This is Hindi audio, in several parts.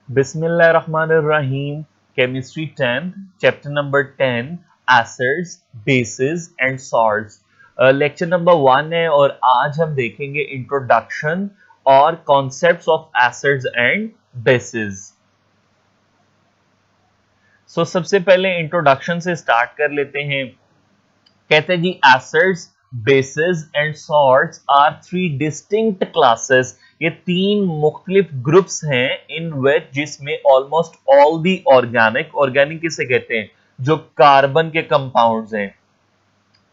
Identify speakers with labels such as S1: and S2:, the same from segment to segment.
S1: बिस्मिल्लाहिर्रहमानिर्रहीम। Chemistry 10 chapter number 10 acids bases and salts. Lecture number 1 है और आज हम देखेंगे इंट्रोडक्शन और concepts of acids and basis. सबसे पहले इंट्रोडक्शन से स्टार्ट कर लेते हैं। कहते हैं जी acids bases and salts are three distinct classes. ये तीन मुख्तलिफ ग्रुप्स हैं इन विच जिसमें almost all the organic organic किसे कहते हैं जो कार्बन के कंपाउंड्स हैं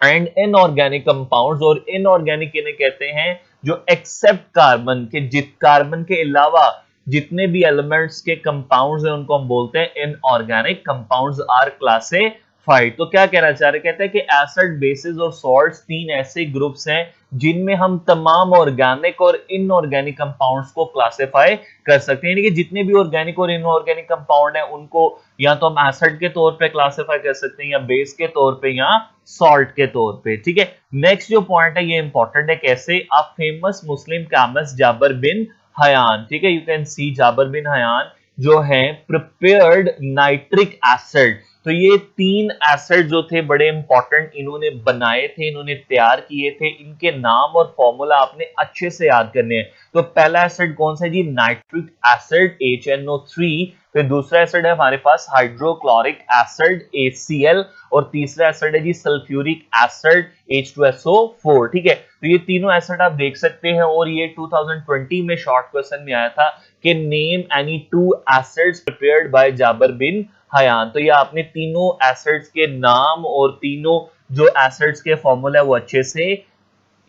S1: एंड इनऑर्गेनिक कंपाउंड्स और इनऑर्गेनिक इन्हें कहते हैं जो एक्सेप्ट कार्बन के जित कार्बन के अलावा जितने भी एलिमेंट्स के कंपाउंड्स हैं उनको हम बोलते हैं इनऑर्गेनिक कंपाउंड्स आर क्लासिफाइड। तो क्या कहना चाह रहे कहते हैं कि एसिड बेसिस और सॉल्ट्स तीन ऐसे ग्रुप्स हैं जिनमें हम तमाम ऑर्गेनिक और इनऑर्गेनिक कंपाउंड्स को क्लासिफाई कर सकते हैं। यानी कि जितने भी ऑर्गेनिक और इनऑर्गेनिक कंपाउंड हैं उनको या तो हम एसिड के तौर पे क्लासिफाई कर सकते हैं या बेस के तौर पे या सॉल्ट के तौर पे। ठीक है, नेक्स्ट जो पॉइंट है ये इंपॉर्टेंट है। कैसे? A famous Muslim chemist Jabir bin Hayyan, ठीक है, you can see Jabir bin Hayyan जो है प्रिपेयर्ड नाइट्रिक एसिड। तो ये तीन एसिड जो थे बड़े इंपॉर्टेंट, इन्होंने बनाए थे, इन्होंने तैयार किए थे। इनके नाम और फॉर्मूला आपने अच्छे से याद करने हैं। तो पहला एसिड कौन सा है जी? Nitric acid HNO3। फिर दूसरा एसिड है हमारे पास हाइड्रोक्लोरिक एसिड HCl और तीसरा एसिड है जी सल्फ्यूरिक एसिड H2SO4। ठीक है, तो ये तीनों एसिड आप देख सकते हैं और ये 2020 में शॉर्ट क्वेश्चन में आया था कि name any two acids prepared by Jabir bin Hayyan. तो ये आपने तीनों एसिड्स के नाम और तीनों जो एसिड्स के फॉर्मूला है वो अच्छे से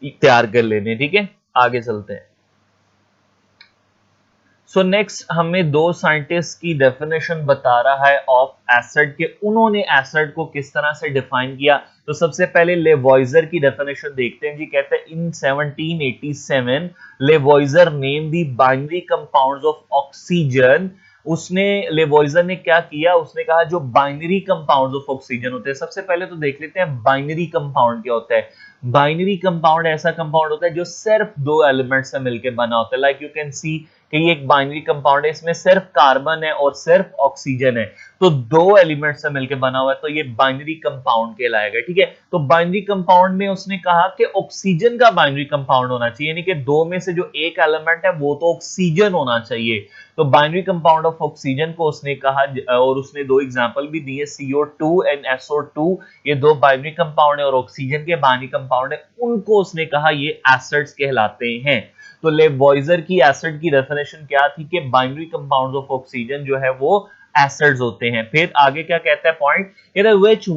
S1: तैयार कर लेने। ठीक है, आगे चलते हैं। नेक्स्ट हमें दो साइंटिस्ट की डेफिनेशन बता रहा है ऑफ एसिड के, उन्होंने एसिड को किस तरह से डिफाइन किया। तो सबसे पहले लेवॉइजर की डेफिनेशन देखते हैं जी। कहते हैं in 1787 Lavoisier name the binary compounds of oxygen. उसने लेवॉइजर ने क्या किया, उसने कहा जो बाइनरी कंपाउंड्स ऑफ ऑक्सीजन होते हैं। सबसे पहले तो देख लेते हैं बाइनरी कंपाउंड क्या होता है। बाइनरी कंपाउंड ऐसा कंपाउंड होता है जो सिर्फ दो एलिमेंट से मिलकर बना होता है। लाइक यू कैन सी कि ये एक बाइनरी कंपाउंड है, इसमें सिर्फ कार्बन है और सिर्फ ऑक्सीजन है, तो दो एलिमेंट से मिलकर बना हुआ है, तो ये बाइनरी कंपाउंड कहलाएगा। ठीक है, तो बाइनरी कंपाउंड में उसने कहा कि ऑक्सीजन का बाइनरी कंपाउंड होना चाहिए, यानी कि दो में से जो एक एलिमेंट है वो तो ऑक्सीजन होना चाहिए। तो बाइनरी कंपाउंड ऑफ ऑक्सीजन को उसने कहा, और उसने दो एग्जांपल भी दिए, CO2 एंड SO2। ये दो बाइनरी कंपाउंड है और ऑक्सीजन के बाइनरी कंपाउंड है, उनको उसने कहा ये एसिड्स कहलाते हैं। तो लेवॉइजर की एसिड की डेफिनेशन क्या थी कि बाइनरी कंपाउंड्स ऑफ ऑक्सीजन जो है वो एसिड्स होते हैं। फिर आगे क्या कहता है पॉइंट, कहता है व्हिच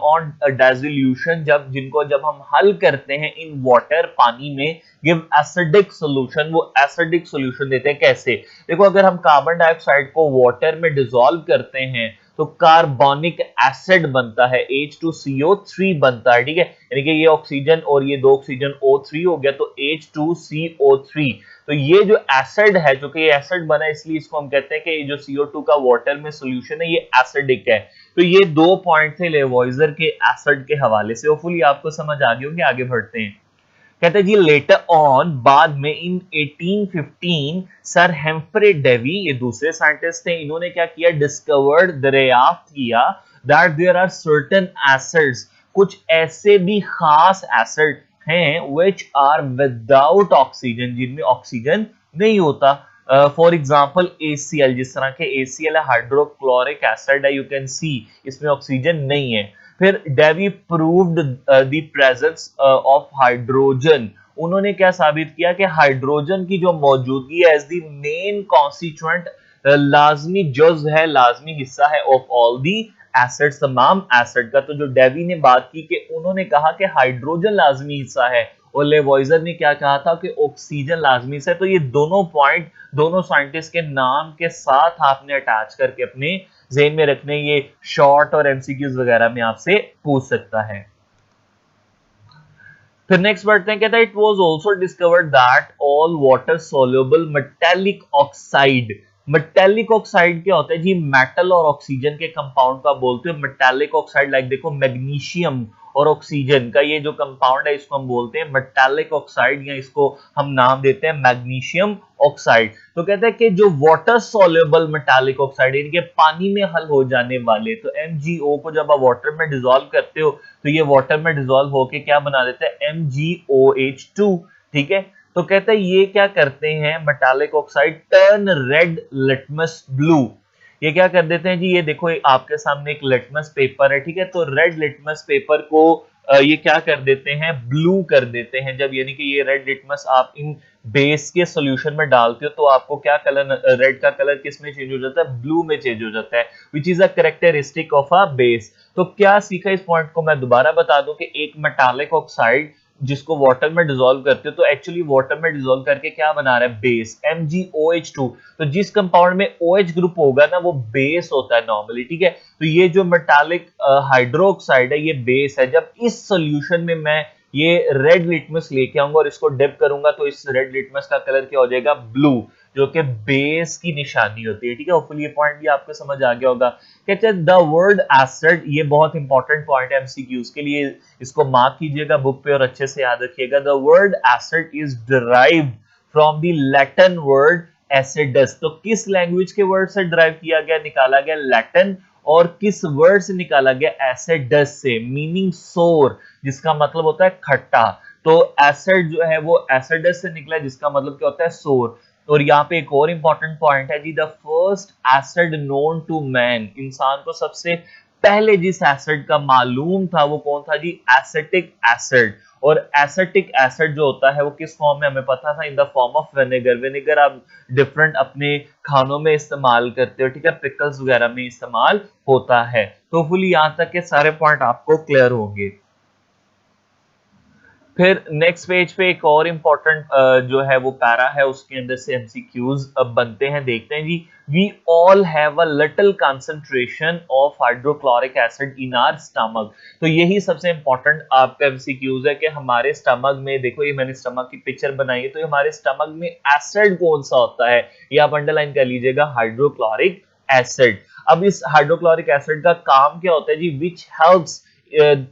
S1: ऑन डिसोल्यूशन, जब हम हल करते हैं इन वाटर पानी में, गिव एसिडिक सॉल्यूशन, वो एसिडिक सॉल्यूशन देते हैं। कैसे? देखो, अगर हम कार्बन डाइऑक्साइड को वाटर में डिसॉल्व करते हैं तो कार्बोनिक एसिड बनता है, H2CO3 बनता है। ठीक है, यानी कि ये ऑक्सीजन और ये दो ऑक्सीजन O3 हो गया तो H2CO3। तो ये जो एसिड है, जो कि ये एसिड बना है, इसलिए इसको हम कहते हैं कि ये जो CO2 का वाटर में सॉल्यूशन है ये एसिडिक है। तो ये दो पॉइंट थे लेवॉइजर के एसिड के हवाले से। होपफुली आपको समझ आ गई होंगे। आगे बढ़ते हैं। कहते हैं जी लेटर ऑन, बाद में, इन 1815 सर हेम्फ्रे डेवी, ये दूसरे साइंटिस्ट थे, इन्होंने क्या किया, डिस्कवर्ड, दरियाफ्त किया that there are certain acids, कुछ ऐसे भी खास एसिड हैं व्हिच आर विदाउट ऑक्सीजन, जिनमें ऑक्सीजन नहीं होता। फॉर एग्जाम्पल ACl, जिस तरह के ACl है, हाइड्रोक्लोरिक एसिड है, यू कैन सी इसमें ऑक्सीजन नहीं है। फिर Davy proved the presence of hydrogen, उन्होंने क्या साबित किया कि हाइड्रोजन की जो मौजूदगी है एज द मेन कॉन्स्टिट्यूएंट, लाजमी जुज है, लाजमी हिस्सा है ऑफ ऑल दी एसिड, तमाम एसिड का। तो जो डेवी ने बात की कि उन्होंने कहा कि हाइड्रोजन लाजमी हिस्सा है और लेवॉइजर ने क्या कहा था कि ऑक्सीजन लाजमी से। तो ये दोनों पॉइंट दोनों साइंटिस्ट के नाम के साथ आपने अटैच करके अपने जेन में रखने, ये शॉर्ट और एमसीक्यूज वगैरह में आपसे पूछ सकता है। फिर नेक्स्ट बढ़ते हैं। कहता है it was also discovered that all water soluble metallic oxide, metallic oxide क्या होता है जी? मेटल और ऑक्सीजन के कंपाउंड का बोलते हैं मेटालिक ऑक्साइड। लाइक देखो मैग्नीशियम और ऑक्सीजन का ये जो कंपाउंड है इसको हम बोलते हैं मेटालिक ऑक्साइड, या इसको हम नाम देते हैं मैग्नीशियम ऑक्साइड। तो कहते हैं कि जो वाटर सॉल्युबल मेटालिक ऑक्साइड इनके पानी में हल हो जाने वाले, तो MgO को जब आप वाटर में डिसॉल्व करते हो तो ये वाटर में डिसॉल्व होके क्या बना देता है, MgOH2। ठीक है, तो कहते हैं ये क्या करते हैं metallic oxide, turn red litmus blue. ये क्या कर देते हैं जी, ये देखो आपके सामने एक लिटमस पेपर है, ठीक है, तो रेड लिटमस पेपर को ये क्या कर देते हैं, ब्लू कर देते हैं। जब यानी कि ये रेड लिटमस आप इन बेस के सॉल्यूशन में डालते हो तो आपको क्या कलर, रेड का कलर किस में चेंज हो जाता है, ब्लू में चेंज हो जाता है, which is a characteristic of a base. तो क्या सीखा इस पॉइंट को मैं दोबारा बता दूं कि एक मेटालिक ऑक्साइड जिसको वाटर में डिसॉल्व करते हो तो एक्चुअली वाटर में डिसॉल्व करके क्या बना रहा है, बेस, MgOH2। तो जिस कंपाउंड में OH ग्रुप होगा ना वो बेस होता है नॉर्मली। ठीक है, तो ये जो मेटालिक हाइड्रोक्साइड है ये बेस है। जब इस सॉल्यूशन में मैं ये रेड लिटमस लेके आऊंगा और इसको डिप करूंगा तो इस रेड लिटमस का कलर क्या हो जाएगा, ब्लू, जो कि बेस की निशानी होती है। ठीक है, होपफुली ये पॉइंट भी आपको समझ आ गया होगा। कहते हैं द वर्ड एसिड, ये बहुत इंपॉर्टेंट पॉइंट है एमसीक्यूज के लिए, इसको मार्क कीजिएगा बुक पे और अच्छे से याद रखिएगा। The word acid is derived from the Latin word acidus. तो किस लैंग्वेज के वर्ड से डिराइव किया गया, निकाला गया, लैटिन, और किस वर्ड से निकाला गया, एसिडस से, मीनिंग सोर, जिसका मतलब होता है खट्टा। तो एसिड जो है वो एसिडस से निकला जिसका मतलब क्या होता है, सोर। और यहाँ पे एक और इंपॉर्टेंट पॉइंट है जी, the first acid known to man, इंसान को सबसे पहले जिस एसिड का मालूम था वो कौन था जी, एसिटिक एसिड। और एसिटिक एसिड जो होता है वो किस फॉर्म में हमें पता था, in the form of vinegar. Vinegar आप डिफरेंट अपने खानों में इस्तेमाल करते हो, ठीक है, पिकल्स वगैरह में इस्तेमाल होता है। तो फुली यहां तक के सारे पॉइंट आपको क्लियर होंगे। फिर नेक्स्ट पेज पे एक और इम्पोर्टेंट जो है वो पैरा है, उसके अंदर से एमसीक्यूज बनते हैं, देखते हैं जी। We all have a little concentration of hydrochloric acid in our stomach. तो यही सबसे इंपॉर्टेंट आपका एमसीक्यूज है कि हमारे स्टमक में, देखो ये मैंने स्टमक की पिक्चर बनाई है, तो हमारे स्टमक में एसिड कौन सा होता है, ये आप अंडरलाइन कर लीजिएगा, हाइड्रोक्लोरिक एसिड। अब इस हाइड्रोक्लोरिक एसिड का काम क्या होता है जी, which helps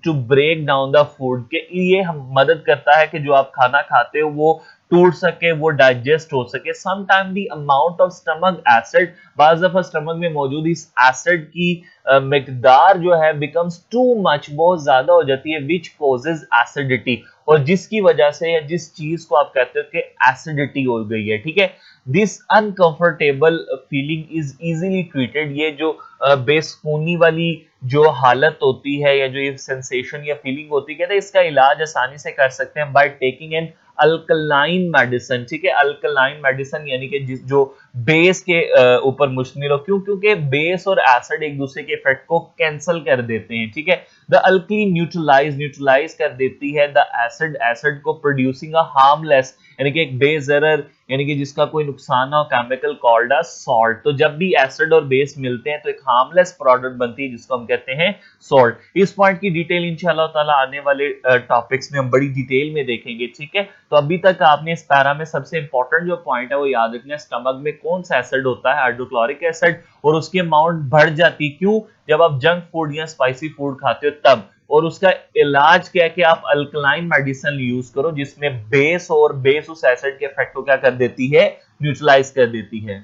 S1: to break down the food, के ये हम मदद करता है कि जो आप खाना खाते हो वो टूट सके, वो डाइजेस्ट हो सके। Sometime the amount of stomach acid, बाज़ दफा स्टमक में मौजूद इस एसिड की मिकदार जो है बिकम्स टू मच, बहुत ज्यादा हो जाती है, विच कॉजेज एसिडिटी, और जिसकी वजह से या जिस चीज को आप कहते हो कि एसिडिटी हो गई है। ठीक है, this uncomfortable feeling is easily treated, ये जो बेसुकूनी वाली जो हालत होती है या जो ये सेंसेशन या फीलिंग होती है, कहते हैं इसका इलाज आसानी से कर सकते हैं by taking an alkaline medicine. ठीक है, अल्कलाइन मेडिसिन यानी कि जो बेस के ऊपर मुश्तमिल हो, क्यों, क्योंकि बेस और एसिड एक दूसरे के इफेक्ट को कैंसिल कर देते हैं। ठीक है, द अल्कली न्यूट्रलाइज कर देती है द एसिड को, प्रोड्यूसिंग अ हार्मलेस, यानी कि एक बेजरर, यानी कि जिसका कोई नुकसान ना हो, केमिकल कॉल्ड अ सॉल्ट। तो जब भी एसिड और बेस मिलते हैं तो एक हार्मलेस प्रोडक्ट बनती है जिसको हम कहते हैं सॉल्ट। इस पॉइंट की डिटेल इंशाल्लाह ताला आने वाले टॉपिक्स में हम बड़ी डिटेल में देखेंगे। ठीक है, तो अभी तक आपने इस पैरा में सबसे इंपॉर्टेंट जो पॉइंट है वो याद रखना है, स्टमक में कौन सा एसिड होता है, हाइड्रोक्लोरिक एसिड, और उसकी अमाउंट बढ़ जाती, क्यों, जब आप जंक फूड या स्पाइसी फूड खाते हो तब। और उसका इलाज क्या है कि आप अल्कलाइन मेडिसिन यूज करो जिसमें बेस, और बेस उस एसिड के इफेक्ट को क्या कर देती है, न्यूट्रलाइज कर देती है।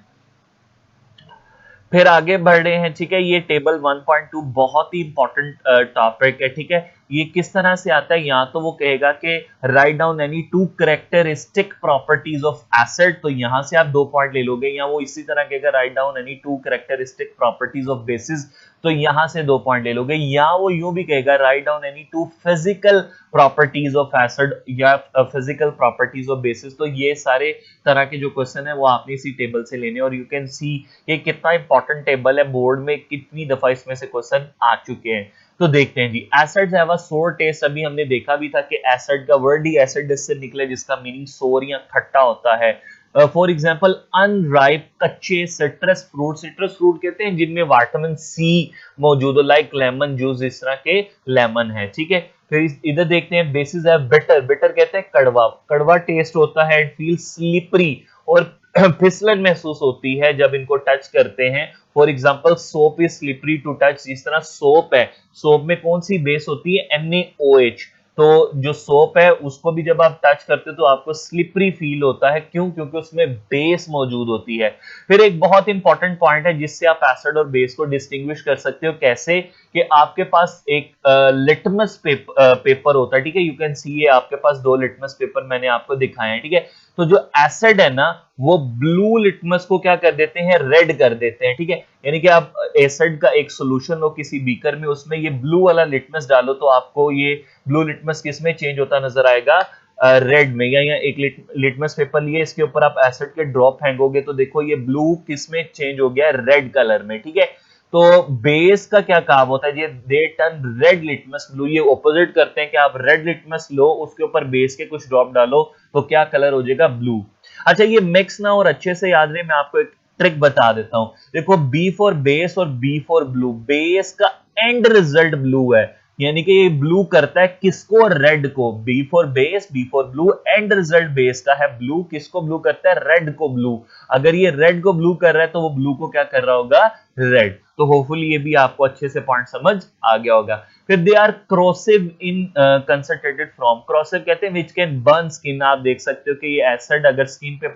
S1: फिर आगे बढ़ रहे हैं। ठीक है, ये टेबल 1.2 बहुत ही इंपॉर्टेंट टॉपिक है। ठीक है, ये किस तरह से आता है, यहाँ तो वो कहेगा कि write down any two characteristic properties of acid, तो यहाँ से आप 2 पॉइंट ले लोगे, या वो इसी तरह कहेगा write down any two characteristic properties of basis, तो यहाँ से 2 पॉइंट ले लोगे, या वो यूं भी कहेगा write down any two physical properties of acid या फिजिकल प्रॉपर्टीज ऑफ बेसिस। तो ये सारे तरह के जो क्वेश्चन है वो आपने इसी टेबल से लेने, और यू कैन सी ये कितना इंपॉर्टेंट टेबल है, बोर्ड में कितनी दफा इसमें से क्वेश्चन आ चुके हैं। तो देखते हैं जी, एसिड्स हैव अ सोर टेस्ट, अभी हमने देखा भी था कि एसिड का वर्ड ही एसिड से निकले जिसका मीनिंग सोर या खट्टा होता है। फॉर एग्जांपल अनराइप, कच्चे सिट्रस फ्रूट कहते हैं जिनमें विटामिन सी मौजूद हो, लाइक लेमन जूस, इस तरह के लेमन है। ठीक है, फिर इधर देखते हैं बेसिस है बिटर कहते हैं कड़वा टेस्ट होता है, इट फील स्लिपरी, और फिसलन महसूस होती है जब इनको टच करते हैं। For example soap is slippery to touch, जिस तरह सोप है, सोप में कौन सी बेस होती है, NaOH। तो जो सोप है उसको भी जब आप टच करते हो तो आपको स्लिपरी फील होता है, क्यों? क्योंकि उसमें बेस मौजूद होती है। फिर एक बहुत इंपॉर्टेंट पॉइंट है जिससे आप एसिड और बेस को डिस्टिंग्विश कर सकते हो, कैसे? कि आपके पास एक लिटमस पेपर होता है, ठीक है, यू कैन सी, ये आपके पास दो लिटमस पेपर मैंने आपको दिखाए हैं, ठीक है। तो जो एसिड है ना, वो ब्लू लिटमस को क्या कर देते हैं, रेड कर देते हैं, ठीक है। यानी कि आप एसिड का एक सोल्यूशन लो किसी बीकर में, उसमें ये ब्लू वाला लिटमस डालो तो आपको ये ब्लू लिटमस किस में चेंज होता नजर आएगा, रेड में। या एक लिटमस पेपर लिए, इसके ऊपर आप एसिड के ड्रॉप फेंकोगे तो देखो ये ब्लू किस में चेंज हो गया, रेड कलर में, ठीक है। तो बेस का क्या काम होता है, ये they turn red litmus blue, ये ऑपोजिट करते हैं कि आप रेड लिटमस लो, उसके ऊपर बेस के कुछ ड्रॉप डालो तो क्या कलर हो जाएगा, ब्लू। अच्छा, ये मिक्स ना और अच्छे से याद रहे, मैं आपको एक ट्रिक बता देता हूं। देखो, बी फॉर बेस और बी फॉर ब्लू, बेस का एंड रिजल्ट ब्लू है, यानी कि ये ब्लू करता है किसको, रेड को। B for base, B for blue, and result base का है ब्लू, किसको ब्लू करता है, रेड को ब्लू। अगर ये रेड को ब्लू कर रहा है तो वो ब्लू को क्या कर रहा होगा, रेड। तो होपफुली ये भी आपको अच्छे से पॉइंट समझ आ गया होगा। फिर they are corrosive in concentrated from, corrosive कहते हैं विच कैन बर्न स्किन। आप देख सकते हो कि ये एसिड अगर स्किन पे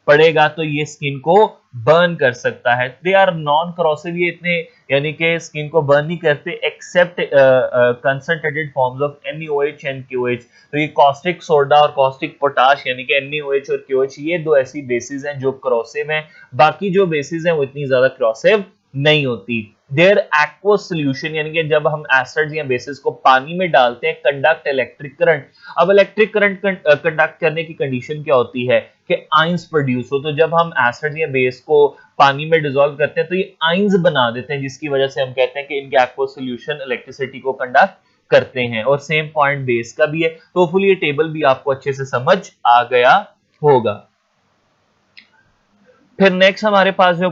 S1: पड़ेगा तो ये स्किन को बर्न कर सकता है। दे आर नॉन क्रोसिव, ये इतने यानी कि स्किन को बर्न नहीं करते except concentrated forms of NaOH and KOH। तो ये कॉस्टिक सोडा और कॉस्टिक पोटाश यानी कि NaOH और KOH, ये दो ऐसी बेसिस हैं जो क्रोसिव हैं, बाकी जो बेसिस हैं वो इतनी ज्यादा क्रोसिव नहीं होती। देयर एक्वस सोल्यूशन, यानी कि जब हम एसिड या बेसिस को पानी में डालते हैं, कंडक्ट इलेक्ट्रिक करंट। अब इलेक्ट्रिक करंट कंडक्ट करने की कंडीशन क्या होती है कि आयंस प्रोड्यूस हो। तो जब हम एसिड या बेस को पानी में डिसॉल्व करते हैं तो ये आयंस बना देते हैं, जिसकी वजह से हम कहते हैं कि इनके एक्वस सोल्यूशन इलेक्ट्रिसिटी को कंडक्ट करते हैं। और सेम पॉइंट बेस का भी है। तो फुल ये टेबल भी आपको अच्छे से समझ आ गया होगा। फिर नेक्स्ट हमारे पास जो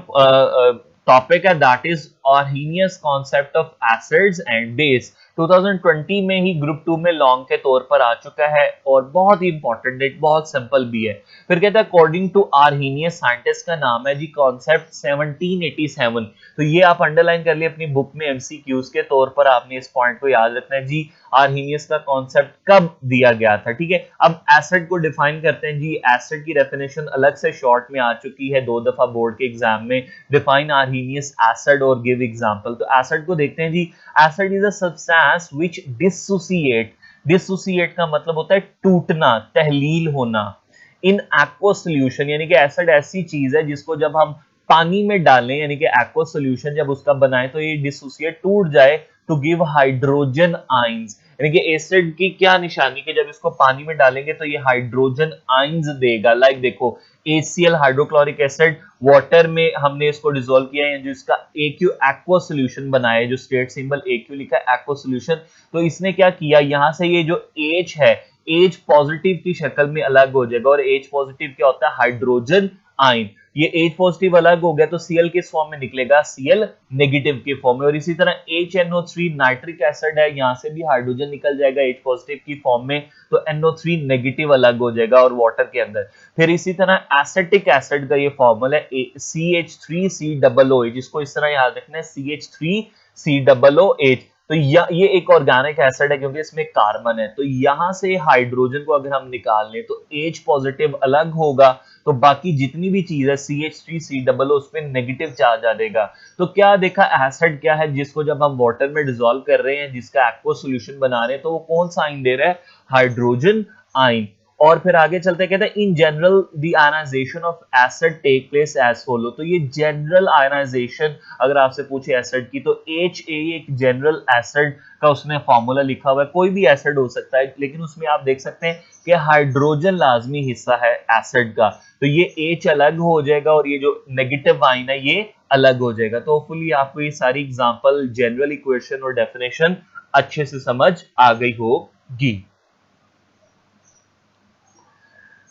S1: टॉपिक है that is Arrhenius concept of acids and base. 2020 में ही ग्रुप 2 में लॉन्ग के तौर पर आ चुका है और बहुत ही इंपॉर्टेंट है, बहुत सिंपल भी है। फिर कहता है अकॉर्डिंग टू आर्हेनियस, साइंटिस्ट का नाम है जी, कॉन्सेप्ट 1787। तो ये आप अंडरलाइन कर लिए अपनी बुक में, एमसीक्यूज के तौर पर आपने इस पॉइंट को याद रखना है जी। आर्हेनियस का कॉन्सेप्ट कब दिया गया था, ठीक है। अब एसिड को डिफाइन करते हैं जी। एसिड की डेफिनेशन अलग से शॉर्ट में आ चुकी है 2 दफा बोर्ड के एग्जाम में, डिफाइन आर्हेनियस एसिड और गिव एग्जांपल। तो एसिड को देखते हैं जी। Acid is a substance which dissociate, dissociate का मतलब होता है टूटना, तहलील होना, इन एक्वस सोल्यूशन, यानी कि एसिड ऐसी चीज है जिसको जब हम पानी में डालें, यानी कि एक्वस सोल्यूशन जब उसका बनाए तो ये डिसोसिएट टूट जाए टू गिव हाइड्रोजन आइंस। यानी कि एसिड की क्या निशानी कि जब इसको पानी में डालेंगे तो ये हाइड्रोजन आइंस देगा। लाइक देखो, HCl हाइड्रोक्लोरिक एसिड, वाटर में हमने इसको डिसॉल्व किया है, जो इसका AQ एक्वा सॉल्यूशन बनाया है, जो स्टेट सिंबल AQ लिखा है, एक्वा सॉल्यूशन। तो इसने क्या किया, यहां से ये जो H है, H पॉजिटिव की शक्ल में अलग हो जाएगा। और H पॉजिटिव क्या होता है, हाइड्रोजन आयन। ये H पॉजिटिव अलग हो गया तो Cl किस फॉर्म में निकलेगा, Cl नेगेटिव के फॉर्म में। और इसी तरह HNO3 नाइट्रिक एसिड है, यहां से भी हाइड्रोजन निकल जाएगा H पॉजिटिव की फॉर्म में, तो NO3 नेगेटिव अलग हो जाएगा और वाटर के अंदर। फिर इसी तरह एसिटिक एसिड का ये फॉर्मूला है CH3COOH, जिसको इस तरह याद रखना है, CH3COOH। तो ये एक ऑर्गेनिक एसिड है क्योंकि इसमें कार्बन है। तो यहां से हाइड्रोजन को अगर हम निकाल लें तो H पॉजिटिव अलग होगा, तो बाकी जितनी भी चीज है CH3COO उस पर नेगेटिव चार्ज आ जाएगा। तो क्या देखा, एसिड क्या है जिसको जब हम वाटर में डिसॉल्व कर रहे हैं, जिसका एक्वा सॉल्यूशन बना रहे हैं, तो वो कौन सा आयन दे रहा है, हाइड्रोजन आयन। और फिर आगे चलते कहते हैं in general the ionization of acid take place as follow. तो ये जनरल आयनाइजेशन अगर आपसे पूछे एसिड की तो HA एक जनरल एसिड का उसमें फॉर्मूला लिखा हुआ है। कोई भी एसिड हो सकता है, लेकिन उसमें आप देख सकते हैं कि हाइड्रोजन लाजमी हिस्सा है एसिड का। तो ये H अलग हो जाएगा और ये जो नेगेटिव आयन है ये अलग हो जाएगा। तो होपफुली आपको ये सारी एग्जांपल, जनरल इक्वेशन और डेफिनेशन अच्छे से समझ आ गई होगी।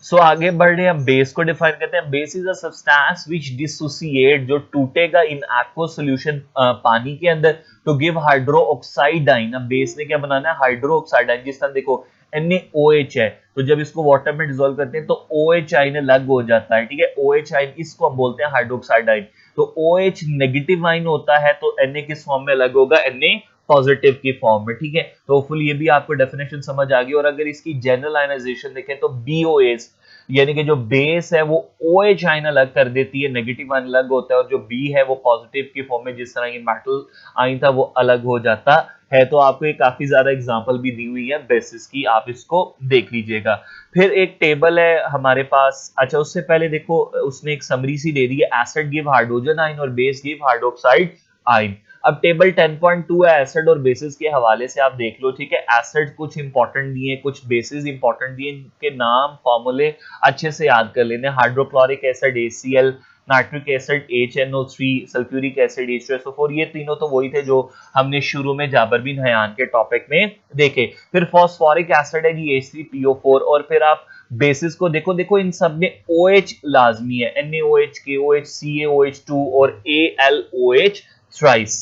S1: सो आगे बढ़ रहे हैं, बेस को डिफाइन करते हैं। Base is a substance which dissociate, जो टूटेगा इन एक्वा सॉल्यूशन पानी के अंदर, to give hydroxide ion. अब बेस ने क्या बनाना है, हाइड्रो ऑक्साइड आयन। जिस तरह देखो NaOH है, तो जब इसको वाटर में डिसॉल्व करते हैं तो OH आइन अलग हो जाता है, ठीक है। OH आइन इसको हम बोलते हैं हाइड्रोक्साइड आइन। तो OH नेगेटिव आइन होता है तो Na किस फॉर्म में अलग होगा, Na पॉजिटिव की फॉर्म में, ठीक है। तो होपफुली ये भी आपको डेफिनेशन समझ आ गई। और अगर इसकी जनरल आयनाइजेशन देखें तो BOAs यानी कि जो बेस है वो OH आइन अलग कर देती है, नेगेटिव आइन अलग होता है, और जो B है वो पॉजिटिव की फॉर्म में जिस तरह ये मेटल आइन था वो अलग हो जाता है। तो आपको ये काफी ज्यादा एग्जांपल भी दी हुई है बेसिस की, आप इसको देख लीजिएगा। फिर एक टेबल है हमारे पास। अच्छा, उससे पहले देखो उसने एक समरी सी दे दी है, एसिड गिव हाइड्रोजन आइन और बेस गिव हाइड्रोक्साइड आइन। अब टेबल 10.2 है, एसिड और बेसिस के हवाले से आप देख लो, ठीक है। एसिड कुछ इंपॉर्टेंट दिए, कुछ बेसिस इंपॉर्टेंट दिए, इनके नाम फॉर्मूले अच्छे से याद कर लेने। Hydrochloric acid HCl, nitric acid HNO3, sulphuric acid H2SO4, ये तीनों तो वही थे जो हमने शुरू में जाबर बिन हयान के टॉपिक में देखे। फिर फॉस्फोरिक एसिड है जी H3PO4। और फिर आप बेसिस को देखो, देखो इन सब में OH लाजमी है, NaOH, KOH, CaOH2 और AlOH thrice.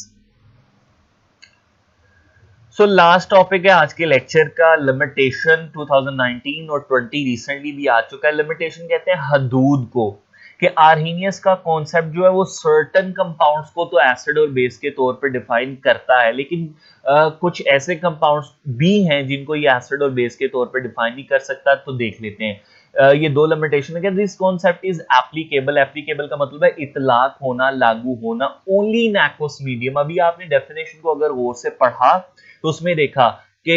S1: So last topic है आज के लेक्चर का, लिमिटेशन। 2019 और 20 रिसेंटली भी आ चुका है। लिमिटेशन कहते हैं हदूद को, कि आर्हीनियस का कॉन्सेप्ट जो है वो सर्टेन कंपाउंड्स को तो एसिड और बेस के तौर पे डिफाइन करता है, लेकिन कुछ ऐसे कंपाउंड्स भी हैं जिनको ये एसिड और बेस के तौर पे डिफाइन नहीं कर सकता। तो देख लेते हैं। ये दो लिमिटेशन है। This concept is applicable, applicable का मतलब है इतलाक होना, लागू होना, ओनली इन एक्वस मीडियम। अभी आपने डेफिनेशन को अगर गौर से पढ़ा तो उसमें देखा कि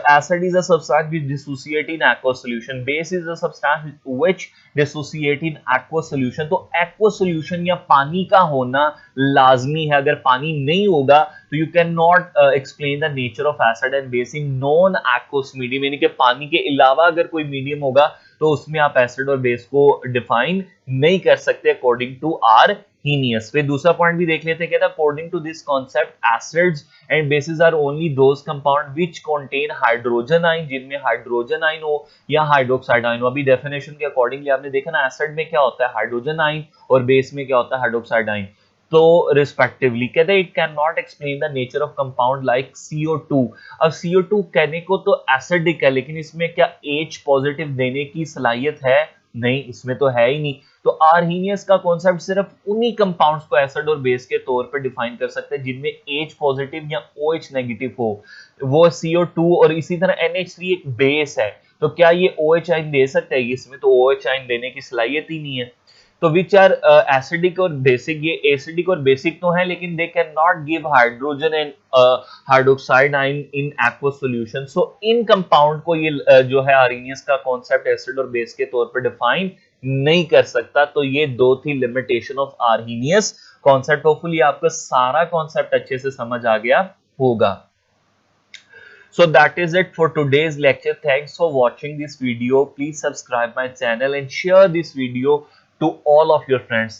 S1: acid is a substance which dissociate in aqueous solution, base is a substance which dissociate in aqueous solution। तो aqueous solution या पानी का होना लाजमी है। अगर पानी नहीं होगा तो you cannot explain the nature of acid and base in non aqueous medium, यानी कि पानी के अलावा अगर कोई मीडियम होगा तो उसमें आप एसिड और बेस को डिफाइन नहीं कर सकते अकॉर्डिंग टू आर्हीनियस। फिर दूसरा पॉइंट भी देख लेते हैं, कहता है according to this concept acids and bases are only those compound which contain hydrogen ion, जिनमें हाइड्रोजन आइन हो या हाइड्रोक्साइड आइन हो। अभी डेफिनेशन के अकॉर्डिंगली आपने देखा ना, एसिड में क्या होता है हाइड्रोजन आइन और बेस में क्या होता है हाइड्रोक्साइड आइन। तो रिस्पेक्टिवली कहते हैं it can not explain the nature of compound like CO2। अब CO2 कहने को तो एसिडिक है, लेकिन इसमें क्या H पॉजिटिव देने की सलाहियत है? नहीं, इसमें तो है ही नहीं। तो आर्हीनियस का कॉन्सेप्ट सिर्फ उन्हीं कंपाउंड्स को एसिड और बेस के तौर पर डिफाइन कर सकते हैं जिनमें H पॉजिटिव या OH नेगेटिव हो, वो CO2। और इसी तरह NH3 एक बेस है, तो क्या ये OH आइन दे सकता है? इसमें तो OH आइन देने की सलाहियत ही नहीं है। तो विच आर एसिडिक और बेसिक, ये एसिडिक और बेसिक तो है, लेकिन they can not give hydrogen and hydroxide ion in aqueous solution. So इन कंपाउंड को ये जो है आर्हीनियस का कॉन्सेप्ट एसिड और बेस के तौर पर डिफाइन नहीं कर सकता। तो ये दो थी limitation of Arrhenius concept. Hopefully आपको सारा कॉन्सेप्ट अच्छे से समझ आ गया होगा। So that is it for today's lecture. Thanks for watching this video. Please subscribe my channel and share this video to all of your friends.